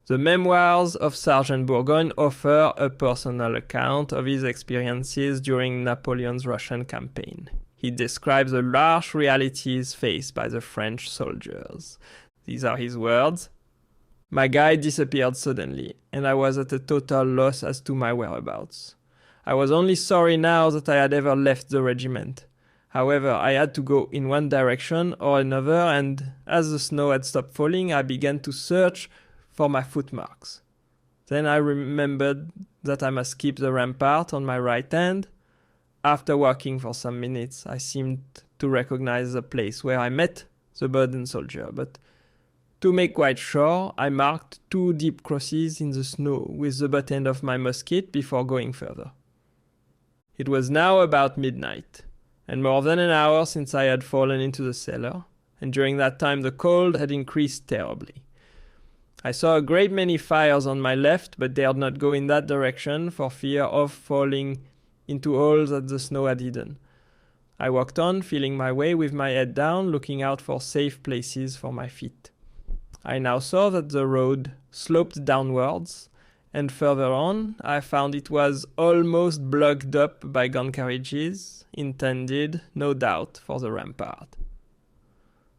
The Memoirs of Sergeant Bourgogne offer a personal account of his experiences during Napoleon's Russian campaign. He describes the harsh realities faced by the French soldiers. These are his words. My guide disappeared suddenly, and I was at a total loss as to my whereabouts. I was only sorry now that I had ever left the regiment. However, I had to go in one direction or another, and as the snow had stopped falling, I began to search for my footmarks. Then I remembered that I must keep the rampart on my right hand. After walking for some minutes, I seemed to recognize the place where I met the burdened soldier, but to make quite sure, I marked 2 deep crosses in the snow with the butt end of my musket before going further. It was now about midnight, and more than an hour since I had fallen into the cellar, and during that time the cold had increased terribly. I saw a great many fires on my left, but dared not go in that direction for fear of falling into holes that the snow had hidden. I walked on, feeling my way with my head down, looking out for safe places for my feet. I now saw that the road sloped downwards, and further on I found it was almost blocked up by gun carriages, intended, no doubt, for the rampart.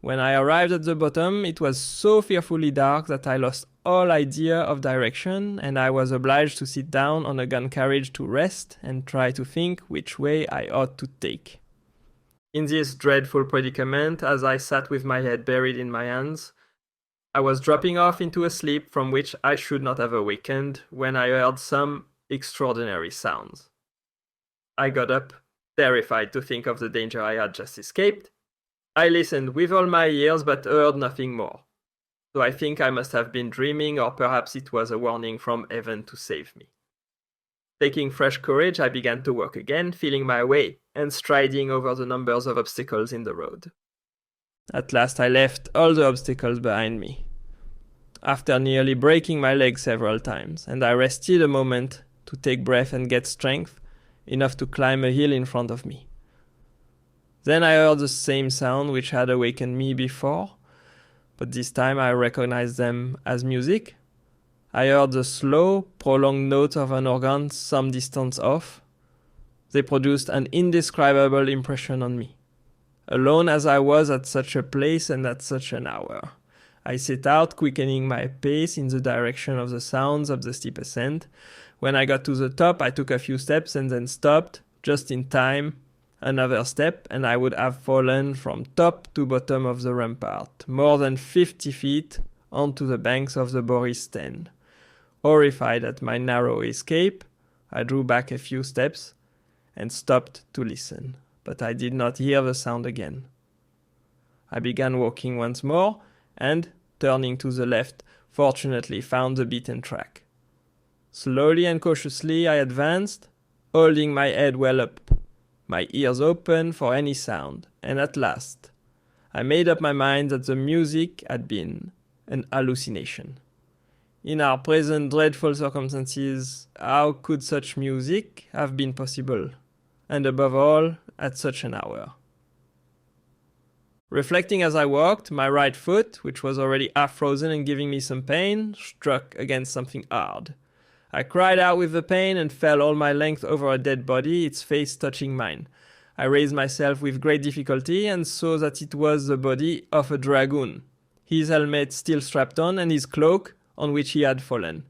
When I arrived at the bottom, it was so fearfully dark that I lost all idea of direction, and I was obliged to sit down on a gun carriage to rest and try to think which way I ought to take. In this dreadful predicament, as I sat with my head buried in my hands, I was dropping off into a sleep from which I should not have awakened when I heard some extraordinary sounds. I got up, terrified to think of the danger I had just escaped. I listened with all my ears but heard nothing more. So I think I must have been dreaming, or perhaps it was a warning from heaven to save me. Taking fresh courage, I began to walk again, feeling my way and striding over the numbers of obstacles in the road. At last I left all the obstacles behind me, after nearly breaking my leg several times, and I rested a moment to take breath and get strength enough to climb a hill in front of me. Then I heard the same sound which had awakened me before, but this time I recognized them as music. I heard the slow, prolonged notes of an organ some distance off. They produced an indescribable impression on me. Alone as I was at such a place and at such an hour, I set out, quickening my pace in the direction of the sounds of the steep ascent. When I got to the top, I took a few steps and then stopped, just in time. Another step, and I would have fallen from top to bottom of the rampart, more than 50 feet onto the banks of the Boris Sten. Horrified at my narrow escape, I drew back a few steps and stopped to listen, but I did not hear the sound again. I began walking once more, and, turning to the left, fortunately found the beaten track. Slowly and cautiously I advanced, holding my head well up, my ears open for any sound, and at last I made up my mind that the music had been an hallucination. In our present dreadful circumstances, how could such music have been possible? And above all, at such an hour. Reflecting as I walked, my right foot, which was already half frozen and giving me some pain, struck against something hard. I cried out with the pain and fell all my length over a dead body, its face touching mine. I raised myself with great difficulty and saw that it was the body of a dragoon, his helmet still strapped on and his cloak on which he had fallen.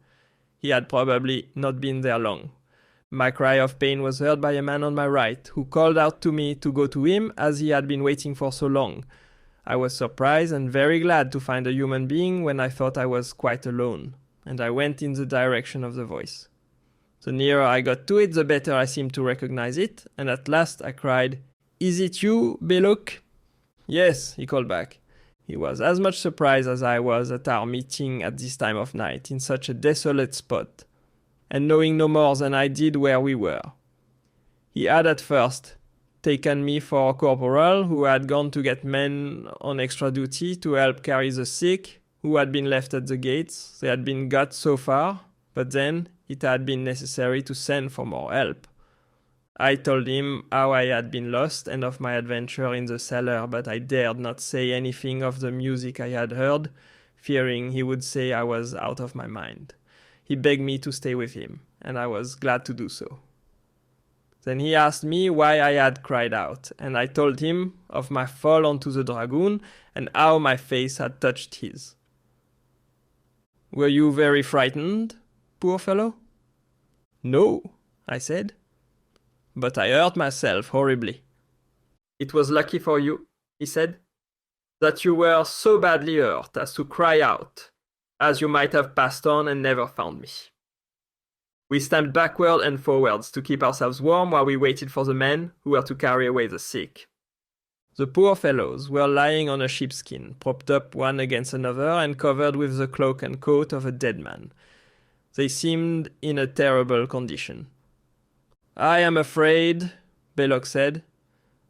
He had probably not been there long. My cry of pain was heard by a man on my right, who called out to me to go to him as he had been waiting for so long. I was surprised and very glad to find a human being when I thought I was quite alone, and I went in the direction of the voice. The nearer I got to it, the better I seemed to recognize it, and at last I cried, "Is it you, Belloc?" "Yes," he called back. He was as much surprised as I was at our meeting at this time of night in such a desolate spot, and knowing no more than I did where we were. He had at first taken me for a corporal who had gone to get men on extra duty to help carry the sick who had been left at the gates. They had been got so far, but then it had been necessary to send for more help. I told him how I had been lost and of my adventure in the cellar, but I dared not say anything of the music I had heard, fearing he would say I was out of my mind. He begged me to stay with him, and I was glad to do so. Then he asked me why I had cried out, and I told him of my fall onto the dragoon and how my face had touched his. "Were you very frightened, poor fellow?" "No," I said, "but I hurt myself horribly." "It was lucky for you," he said, "that you were so badly hurt as to cry out, as you might have passed on and never found me." We stamped backward and forwards to keep ourselves warm while we waited for the men who were to carry away the sick. The poor fellows were lying on a sheepskin, propped up one against another and covered with the cloak and coat of a dead man. They seemed in a terrible condition. "I am afraid," Belloc said,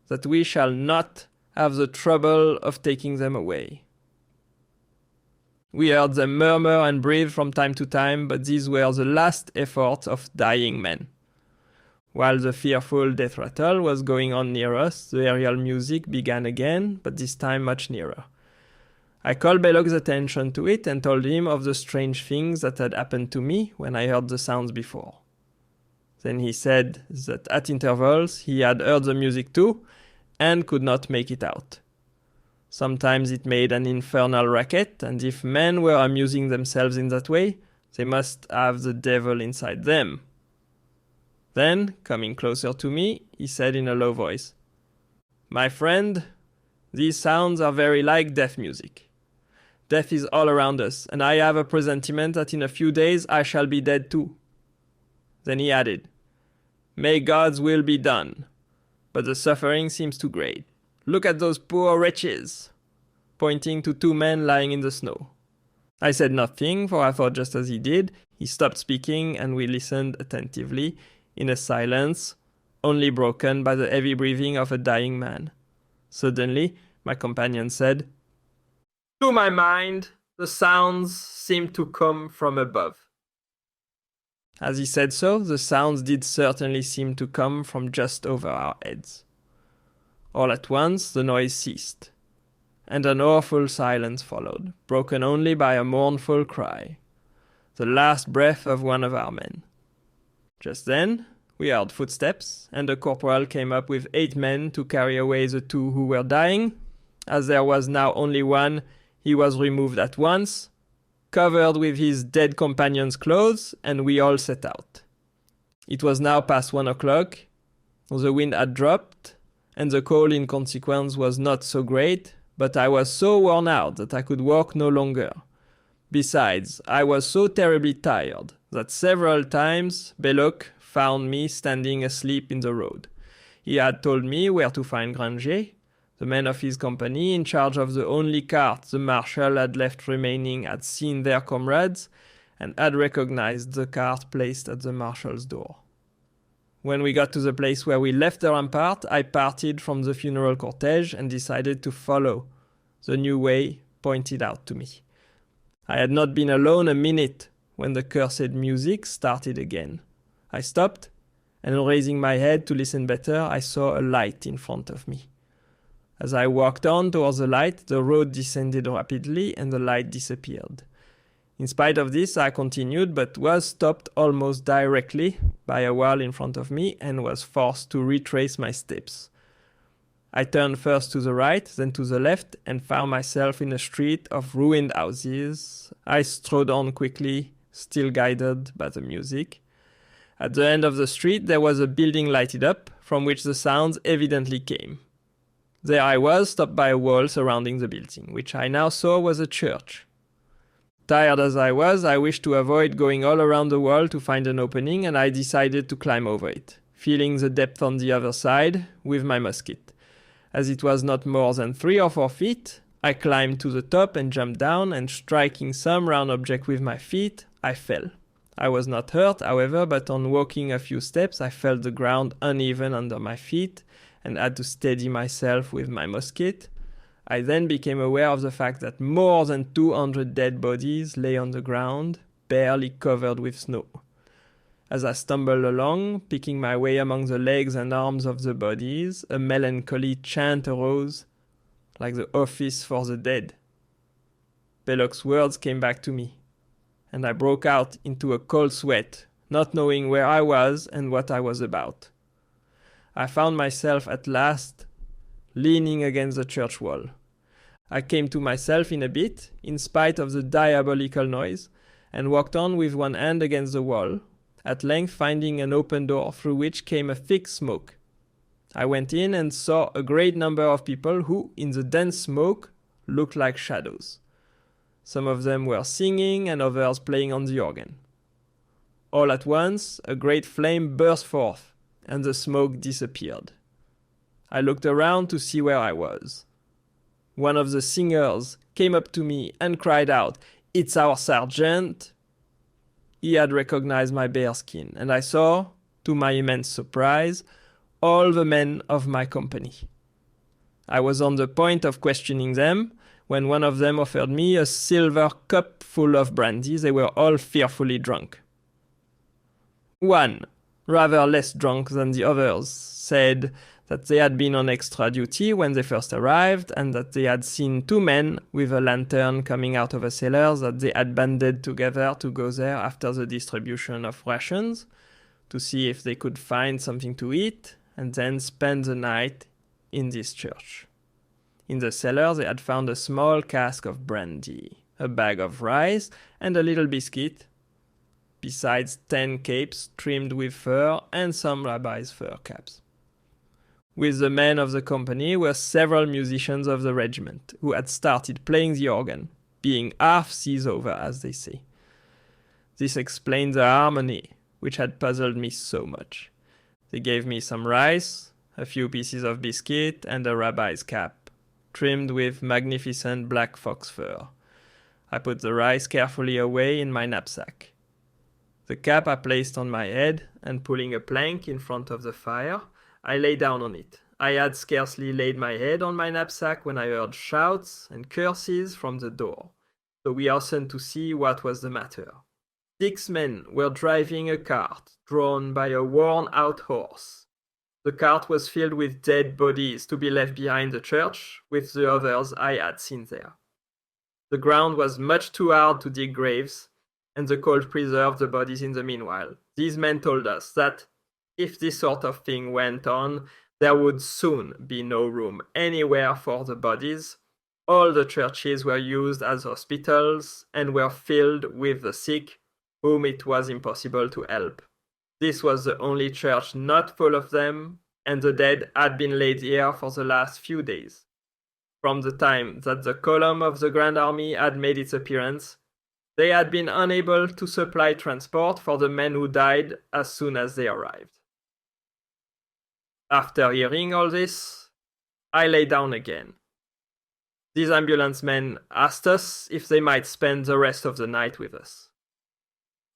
"that we shall not have the trouble of taking them away." We heard them murmur and breathe from time to time, but these were the last efforts of dying men. While the fearful death rattle was going on near us, the aerial music began again, but this time much nearer. I called Belloc's attention to it and told him of the strange things that had happened to me when I heard the sounds before. Then he said that at intervals he had heard the music too, and could not make it out. Sometimes it made an infernal racket, and if men were amusing themselves in that way, they must have the devil inside them. Then, coming closer to me, he said in a low voice, "My friend, these sounds are very like death music. Death is all around us, and I have a presentiment that in a few days I shall be dead too." Then he added, "May God's will be done, but the suffering seems too great. Look at those poor wretches," pointing to two men lying in the snow. I said nothing, for I thought just as he did. He stopped speaking, and we listened attentively, in a silence only broken by the heavy breathing of a dying man. Suddenly, my companion said, "To my mind, the sounds seem to come from above." As he said so, the sounds did certainly seem to come from just over our heads. All at once, the noise ceased, and an awful silence followed, broken only by a mournful cry, the last breath of one of our men. Just then, we heard footsteps, and the corporal came up with 8 men to carry away the 2 who were dying. As there was now only one, he was removed at once, covered with his dead companion's clothes, and we all set out. It was now past 1 o'clock, the wind had dropped, and the cold in consequence was not so great, but I was so worn out that I could walk no longer. Besides, I was so terribly tired that several times Belloc found me standing asleep in the road. He had told me where to find Granger, the men of his company in charge of the only cart the marshal had left remaining had seen their comrades, and had recognized the cart placed at the marshal's door. When we got to the place where we left the rampart, I parted from the funeral cortege and decided to follow the new way pointed out to me. I had not been alone a minute when the cursed music started again. I stopped, and raising my head to listen better, I saw a light in front of me. As I walked on towards the light, the road descended rapidly and the light disappeared. In spite of this, I continued, but was stopped almost directly by a wall in front of me and was forced to retrace my steps. I turned first to the right, then to the left, and found myself in a street of ruined houses. I strode on quickly, still guided by the music. At the end of the street, there was a building lighted up, from which the sounds evidently came. There I was, stopped by a wall surrounding the building, which I now saw was a church. Tired as I was, I wished to avoid going all around the wall to find an opening, and I decided to climb over it, feeling the depth on the other side with my musket. As it was not more than 3 or 4 feet, I climbed to the top and jumped down, and striking some round object with my feet, I fell. I was not hurt, however, but on walking a few steps, I felt the ground uneven under my feet and had to steady myself with my musket. I then became aware of the fact that more than 200 dead bodies lay on the ground, barely covered with snow. As I stumbled along, picking my way among the legs and arms of the bodies, a melancholy chant arose, like the office for the dead. Belloc's words came back to me, and I broke out into a cold sweat, not knowing where I was and what I was about. I found myself at last leaning against the church wall. I came to myself in a bit, in spite of the diabolical noise, and walked on with one hand against the wall, at length finding an open door through which came a thick smoke. I went in and saw a great number of people who, in the dense smoke, looked like shadows. Some of them were singing and others playing on the organ. All at once, a great flame burst forth, and the smoke disappeared. I looked around to see where I was. One of the singers came up to me and cried out, "It's our sergeant!" He had recognized my bare skin, and I saw, to my immense surprise, all the men of my company. I was on the point of questioning them when one of them offered me a silver cup full of brandy. They were all fearfully drunk. One, rather less drunk than the others, said that they had been on extra duty when they first arrived and that they had seen two men with a lantern coming out of a cellar that they had banded together to go there after the distribution of rations to see if they could find something to eat and then spend the night in this church. In the cellar they had found a small cask of brandy, a bag of rice and a little biscuit, besides 10 capes trimmed with fur and some rabbis' fur caps. With the men of the company were several musicians of the regiment, who had started playing the organ, being half seas over, as they say. This explained the harmony, which had puzzled me so much. They gave me some rice, a few pieces of biscuit, and a rabbi's cap, trimmed with magnificent black fox fur. I put the rice carefully away in my knapsack. The cap I placed on my head, and pulling a plank in front of the fire, I lay down on it. I had scarcely laid my head on my knapsack when I heard shouts and curses from the door, so we hastened to see what was the matter. 6 men were driving a cart drawn by a worn-out horse. The cart was filled with dead bodies to be left behind the church, with the others I had seen there. The ground was much too hard to dig graves, and the cold preserved the bodies in the meanwhile. These men told us that if this sort of thing went on, there would soon be no room anywhere for the bodies. All the churches were used as hospitals and were filled with the sick, whom it was impossible to help. This was the only church not full of them, and the dead had been laid here for the last few days. From the time that the column of the Grand Army had made its appearance, they had been unable to supply transport for the men who died as soon as they arrived. After hearing all this, I lay down again. These ambulance men asked us if they might spend the rest of the night with us.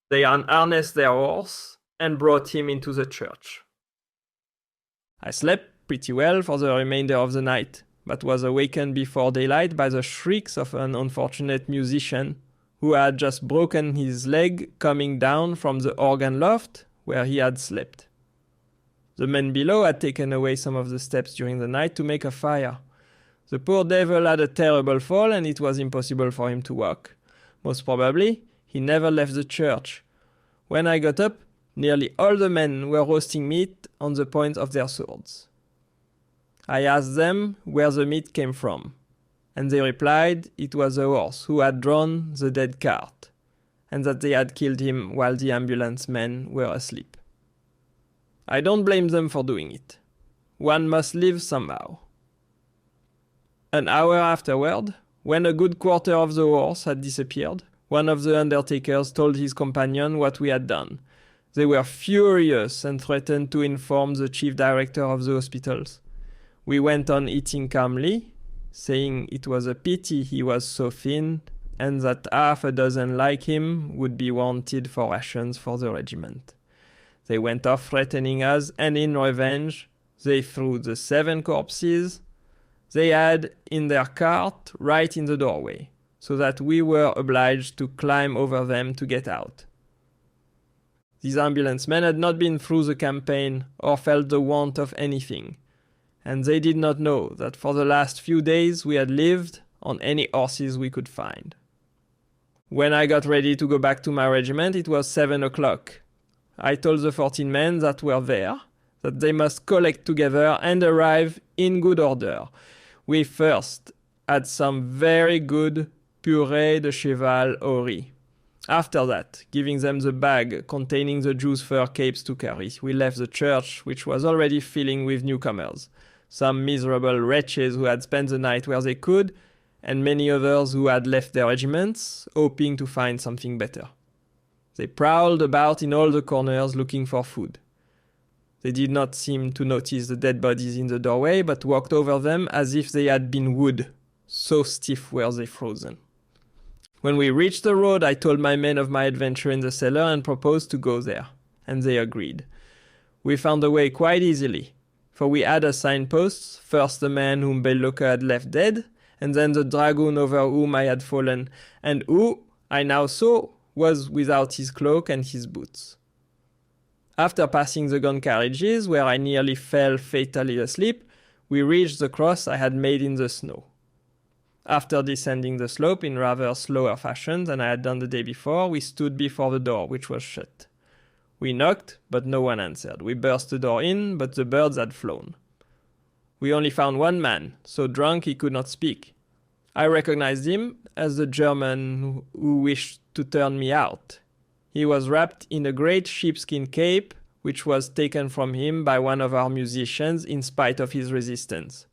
They unharnessed their horse and brought him into the church. I slept pretty well for the remainder of the night, but was awakened before daylight by the shrieks of an unfortunate musician who had just broken his leg coming down from the organ loft where he had slept. The men below had taken away some of the steps during the night to make a fire. The poor devil had a terrible fall and it was impossible for him to walk. Most probably, he never left the church. When I got up, nearly all the men were roasting meat on the point of their swords. I asked them where the meat came from, and they replied it was a horse who had drawn the dead cart, and that they had killed him while the ambulance men were asleep. I don't blame them for doing it. One must live somehow. An hour afterward, when a good quarter of the horse had disappeared, one of the undertakers told his companion what we had done. They were furious and threatened to inform the chief director of the hospitals. We went on eating calmly, saying it was a pity he was so thin and that half a dozen like him would be wanted for rations for the regiment. They went off threatening us, and in revenge, they threw the 7 corpses they had in their cart right in the doorway, so that we were obliged to climb over them to get out. These ambulance men had not been through the campaign or felt the want of anything, and they did not know that for the last few days we had lived on any horses we could find. When I got ready to go back to my regiment, it was 7 o'clock. I told the 14 men that were there that they must collect together and arrive in good order. We first had some very good purée de cheval au riz. After that, giving them the bag containing the Jews' fur capes to carry, we left the church, which was already filling with newcomers. Some miserable wretches who had spent the night where they could, and many others who had left their regiments, hoping to find something better. They prowled about in all the corners looking for food. They did not seem to notice the dead bodies in the doorway, but walked over them as if they had been wood. So stiff were they frozen. When we reached the road, I told my men of my adventure in the cellar and proposed to go there, and they agreed. We found the way quite easily, for we had as signposts, first the man whom Belloca had left dead, and then the dragoon over whom I had fallen, and who, I now saw, was without his cloak and his boots. After passing the gun carriages, where I nearly fell fatally asleep, we reached the cross I had made in the snow. After descending the slope in rather slower fashion than I had done the day before, we stood before the door, which was shut. We knocked, but no one answered. We burst the door in, but the birds had flown. We only found one man, so drunk he could not speak. I recognized him as the German who wished to turn me out. He was wrapped in a great sheepskin cape, which was taken from him by one of our musicians in spite of his resistance.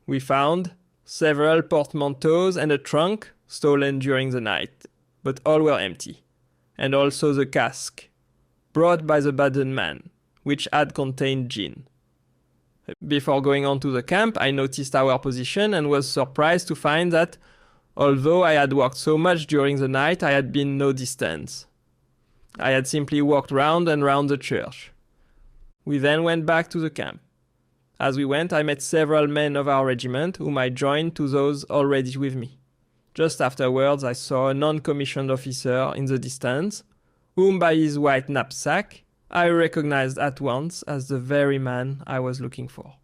We found several portmanteaus and a trunk stolen during the night, but all were empty, and also the cask, brought by the Baden man, which had contained gin. Before going on to the camp, I noticed our position and was surprised to find that, although I had walked so much during the night, I had been no distance. I had simply walked round and round the church. We then went back to the camp. As we went, I met several men of our regiment, whom I joined to those already with me. Just afterwards, I saw a non-commissioned officer in the distance, whom by his white knapsack, I recognized at once as the very man I was looking for.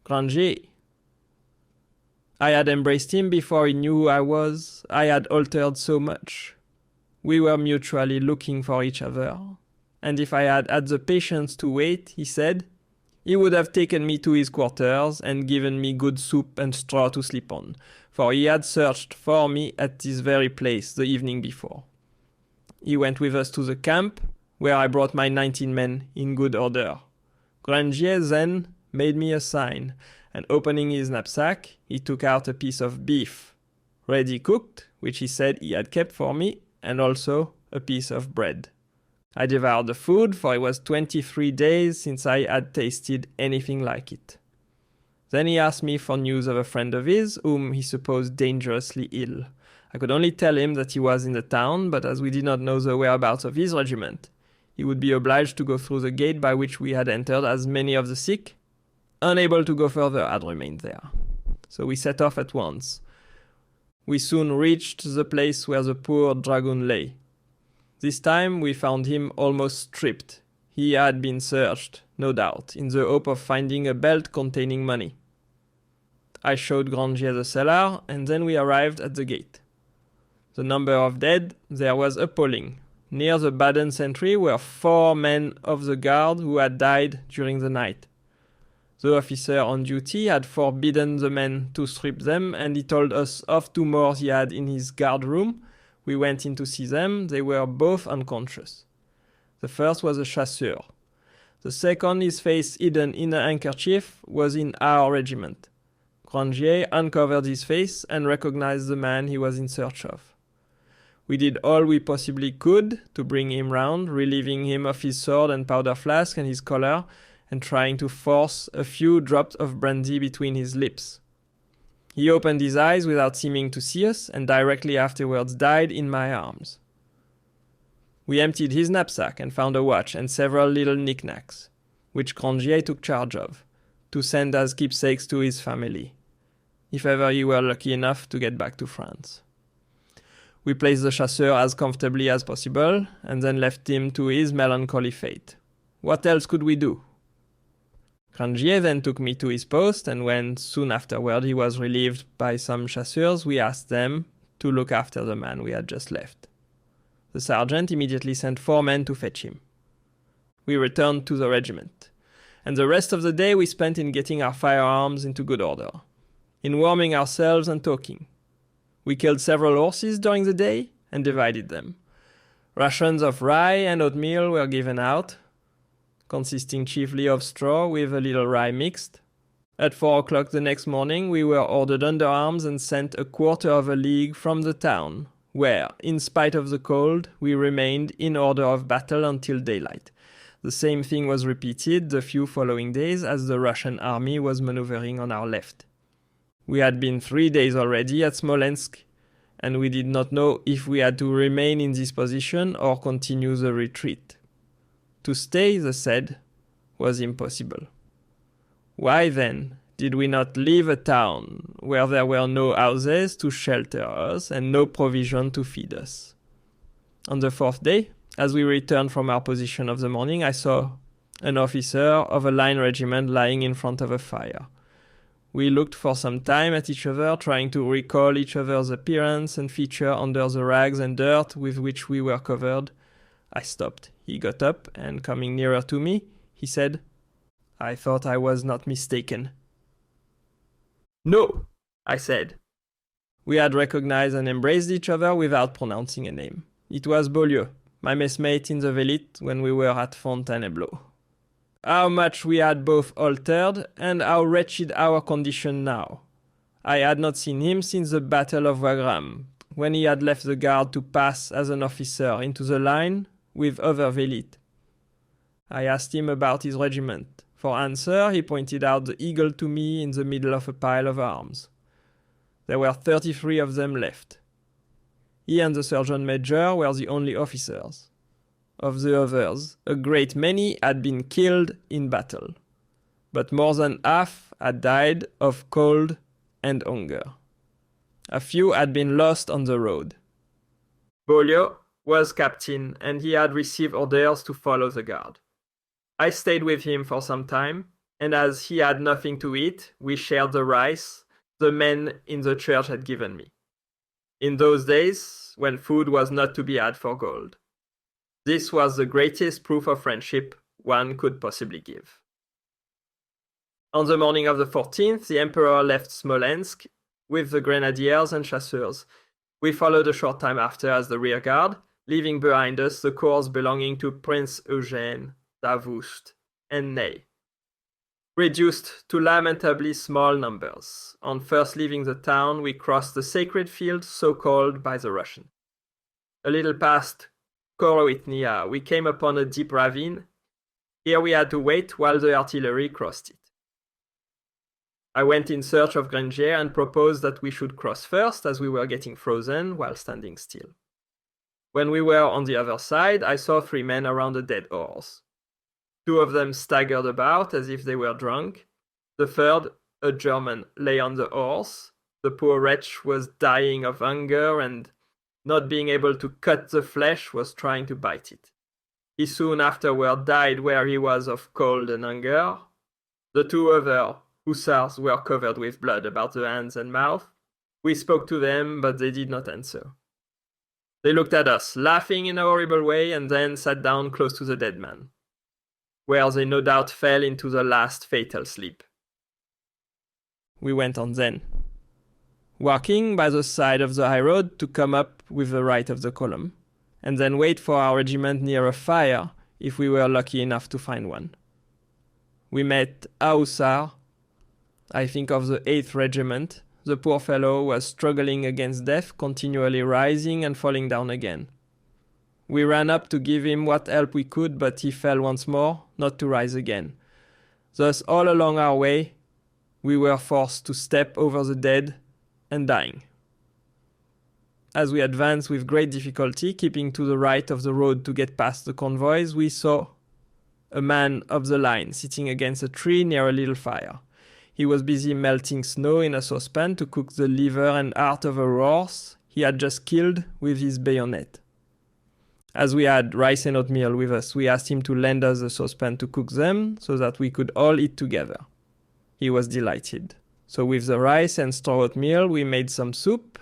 Granger. I had embraced him before he knew who I was. I had altered so much. We were mutually looking for each other, and if I had had the patience to wait, he said, he would have taken me to his quarters and given me good soup and straw to sleep on, for he had searched for me at this very place the evening before. He went with us to the camp, where I brought my 19 men in good order. Granger then made me a sign, and opening his knapsack, he took out a piece of beef, ready cooked, which he said he had kept for me, and also a piece of bread. I devoured the food, for it was 23 days since I had tasted anything like it. Then he asked me for news of a friend of his, whom he supposed dangerously ill. I could only tell him that he was in the town, but as we did not know the whereabouts of his regiment, he would be obliged to go through the gate by which we had entered, as many of the sick, unable to go further, had remained there. So we set off at once. We soon reached the place where the poor dragoon lay. This time we found him almost stripped. He had been searched, no doubt, in the hope of finding a belt containing money. I showed Granger the cellar, and then we arrived at the gate. The number of dead there was appalling. Near the Baden sentry were 4 men of the guard who had died during the night. The officer on duty had forbidden the men to strip them, and he told us of 2 more he had in his guard room. We went in to see them. They were both unconscious. The first was a chasseur. The second, his face hidden in a handkerchief, was in our regiment. Granger uncovered his face and recognized the man he was in search of. We did all we possibly could to bring him round, relieving him of his sword and powder flask and his collar, and trying to force a few drops of brandy between his lips. He opened his eyes without seeming to see us, and directly afterwards died in my arms. We emptied his knapsack and found a watch and several little knickknacks, which Granger took charge of, to send as keepsakes to his family, if ever he were lucky enough to get back to France. We placed the chasseur as comfortably as possible, and then left him to his melancholy fate. What else could we do? Granger then took me to his post, and when soon afterward he was relieved by some chasseurs, we asked them to look after the man we had just left. The sergeant immediately sent 4 men to fetch him. We returned to the regiment, and the rest of the day we spent in getting our firearms into good order, in warming ourselves and talking. We killed several horses during the day and divided them. Rations of rye and oatmeal were given out, consisting chiefly of straw with a little rye mixed. At 4 o'clock the next morning we were ordered under arms and sent a quarter of a league from the town, where, in spite of the cold, we remained in order of battle until daylight. The same thing was repeated the few following days as the Russian army was maneuvering on our left. We had been 3 days already at Smolensk, and we did not know if we had to remain in this position or continue the retreat. To stay, they said, was impossible. Why then did we not leave a town where there were no houses to shelter us and no provision to feed us? On the 4th day, as we returned from our position of the morning, I saw an officer of a line regiment lying in front of a fire. We looked for some time at each other, trying to recall each other's appearance and feature under the rags and dirt with which we were covered. I stopped. He got up, and coming nearer to me, he said, "I thought I was not mistaken." "No," I said. We had recognized and embraced each other without pronouncing a name. It was Beaulieu, my messmate in the Velite when we were at Fontainebleau. How much we had both altered, and how wretched our condition now. I had not seen him since the Battle of Wagram, when he had left the guard to pass as an officer into the line with other Velite. I asked him about his regiment. For answer, he pointed out the eagle to me in the middle of a pile of arms. There were 33 of them left. He and the sergeant major were the only officers. Of the others, a great many had been killed in battle, but more than half had died of cold and hunger. A few had been lost on the road. Beaulieu was captain, and he had received orders to follow the guard. I stayed with him for some time, and as he had nothing to eat, we shared the rice the men in the church had given me. In those days, when food was not to be had for gold. This was the greatest proof of friendship one could possibly give. On the morning of the 14th, the Emperor left Smolensk with the grenadiers and chasseurs. We followed a short time after as the rear guard, leaving behind us the corps belonging to Prince Eugène, Davoust, and Ney. Reduced to lamentably small numbers, on first leaving the town, we crossed the sacred field so called by the Russians. A little past Korowitnia, we came upon a deep ravine. Here we had to wait while the artillery crossed it. I went in search of Grangier and proposed that we should cross first, as we were getting frozen while standing still. When we were on the other side, I saw 3 men around a dead horse. 2 of them staggered about as if they were drunk. The third, a German, lay on the horse. The poor wretch was dying of hunger and, not being able to cut the flesh, was trying to bite it. He soon afterward died where he was of cold and hunger. The 2 other hussars were covered with blood about the hands and mouth. We spoke to them, but they did not answer. They looked at us, laughing in a horrible way, and then sat down close to the dead man, where they no doubt fell into the last fatal sleep. We went on then, walking by the side of the high road to come up with the right of the column, and then wait for our regiment near a fire if we were lucky enough to find one. We met a hussar, I think of the 8th Regiment. The poor fellow was struggling against death, continually rising and falling down again. We ran up to give him what help we could, but he fell once more, not to rise again. Thus, all along our way, we were forced to step over the dead and dying. As we advanced with great difficulty, keeping to the right of the road to get past the convoys, we saw a man of the line sitting against a tree near a little fire. He was busy melting snow in a saucepan to cook the liver and heart of a horse he had just killed with his bayonet. As we had rice and oatmeal with us, we asked him to lend us a saucepan to cook them so that we could all eat together. He was delighted. So with the rice and straw oatmeal, we made some soup,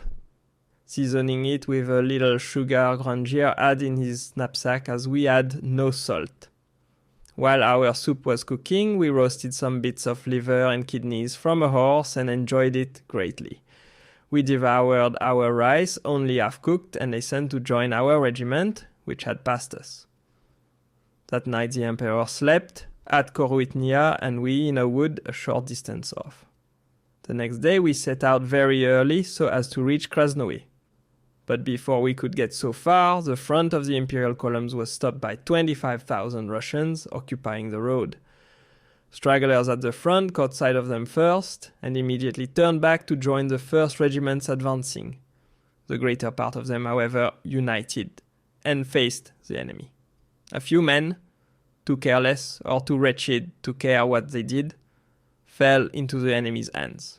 seasoning it with a little sugar Grangier had in his knapsack, as we had no salt. While our soup was cooking, we roasted some bits of liver and kidneys from a horse and enjoyed it greatly. We devoured our rice, only half cooked, and hastened to join our regiment, which had passed us. That night the Emperor slept at Koruitnia, and we in a wood a short distance off. The next day we set out very early so as to reach Krasnoye. But before we could get so far, the front of the Imperial columns was stopped by 25,000 Russians occupying the road. Stragglers at the front caught sight of them first, and immediately turned back to join the first regiments advancing. The greater part of them, however, united, and faced the enemy. A few men, too careless or too wretched to care what they did, fell into the enemy's hands.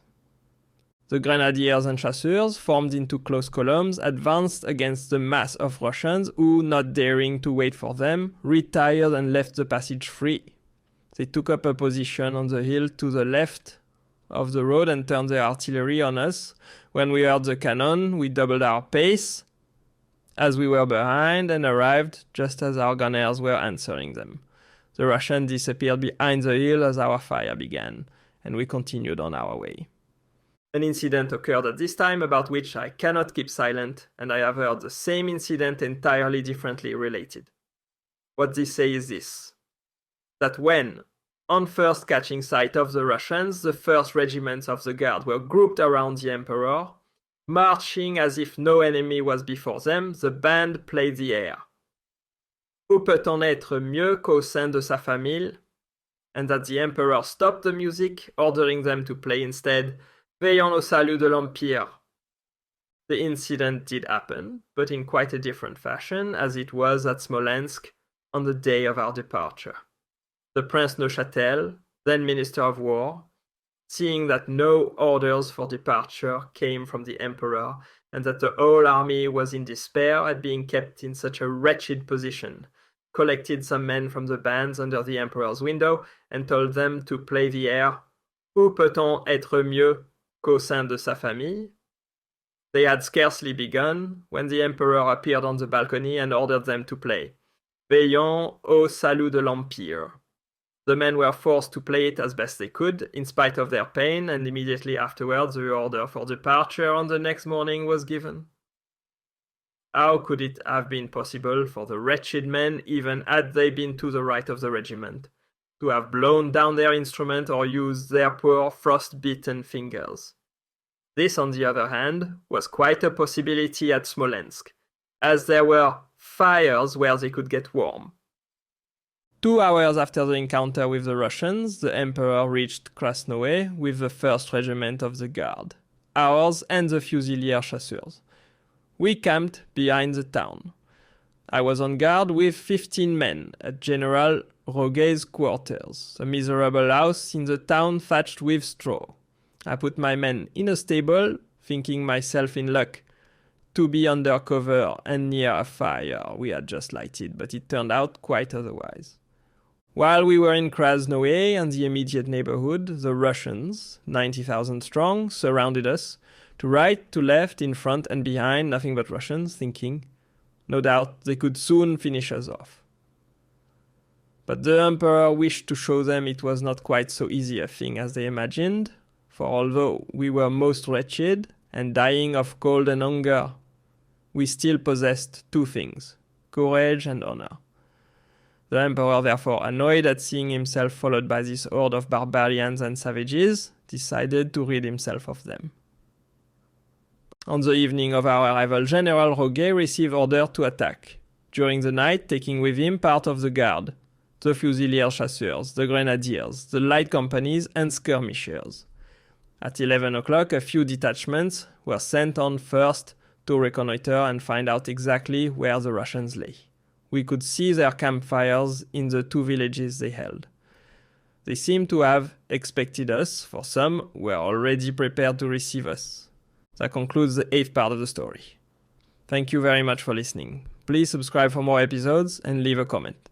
The grenadiers and chasseurs, formed into close columns, advanced against the mass of Russians who, not daring to wait for them, retired and left the passage free. They took up a position on the hill to the left of the road and turned their artillery on us. When we heard the cannon, we doubled our pace, as we were behind, and arrived just as our gunners were answering them. The Russians disappeared behind the hill as our fire began, and we continued on our way. An incident occurred at this time about which I cannot keep silent, and I have heard the same incident entirely differently related. What they say is this: that when, on first catching sight of the Russians, the first regiments of the Guard were grouped around the Emperor, marching as if no enemy was before them, the band played the air. Où peut-on être mieux qu'au sein de sa famille? And that the Emperor stopped the music, ordering them to play instead Veillons au salut de l'Empire. The incident did happen, but in quite a different fashion, as it was at Smolensk on the day of our departure. The Prince Neuchâtel, then Minister of War, seeing that no orders for departure came from the Emperor, and that the whole army was in despair at being kept in such a wretched position, collected some men from the bands under the Emperor's window, and told them to play the air Où peut-on être mieux qu'au sein de sa famille? They had scarcely begun when the Emperor appeared on the balcony and ordered them to play Veillons au salut de l'Empire. The men were forced to play it as best they could, in spite of their pain, and immediately afterwards the order for departure on the next morning was given. How could it have been possible for the wretched men, even had they been to the right of the regiment, to have blown down their instrument or used their poor frost-bitten fingers? This, on the other hand, was quite a possibility at Smolensk, as there were fires where they could get warm. 2 hours after the encounter with the Russians, the Emperor reached Krasnoye with the 1st Regiment of the Guard, ours and the Fusilier Chasseurs. We camped behind the town. I was on guard with 15 men at General Roguet's quarters, a miserable house in the town thatched with straw. I put my men in a stable, thinking myself in luck to be under cover and near a fire we had just lighted, but it turned out quite otherwise. While we were in Krasnoye and the immediate neighborhood, the Russians, 90,000 strong, surrounded us, to right, to left, in front and behind, nothing but Russians, thinking, no doubt, they could soon finish us off. But the Emperor wished to show them it was not quite so easy a thing as they imagined, for although we were most wretched and dying of cold and hunger, we still possessed 2 things, courage and honor. The Emperor, therefore, annoyed at seeing himself followed by this horde of barbarians and savages, decided to rid himself of them. On the evening of our arrival, General Roguet received order to attack, during the night taking with him part of the guard, the Fusilier Chasseurs, the Grenadiers, the light companies and skirmishers. At 11 o'clock, a few detachments were sent on first to reconnoiter and find out exactly where the Russians lay. We could see their campfires in the 2 villages they held. They seemed to have expected us, for some were already prepared to receive us. That concludes the 8th part of the story. Thank you very much for listening. Please subscribe for more episodes and leave a comment.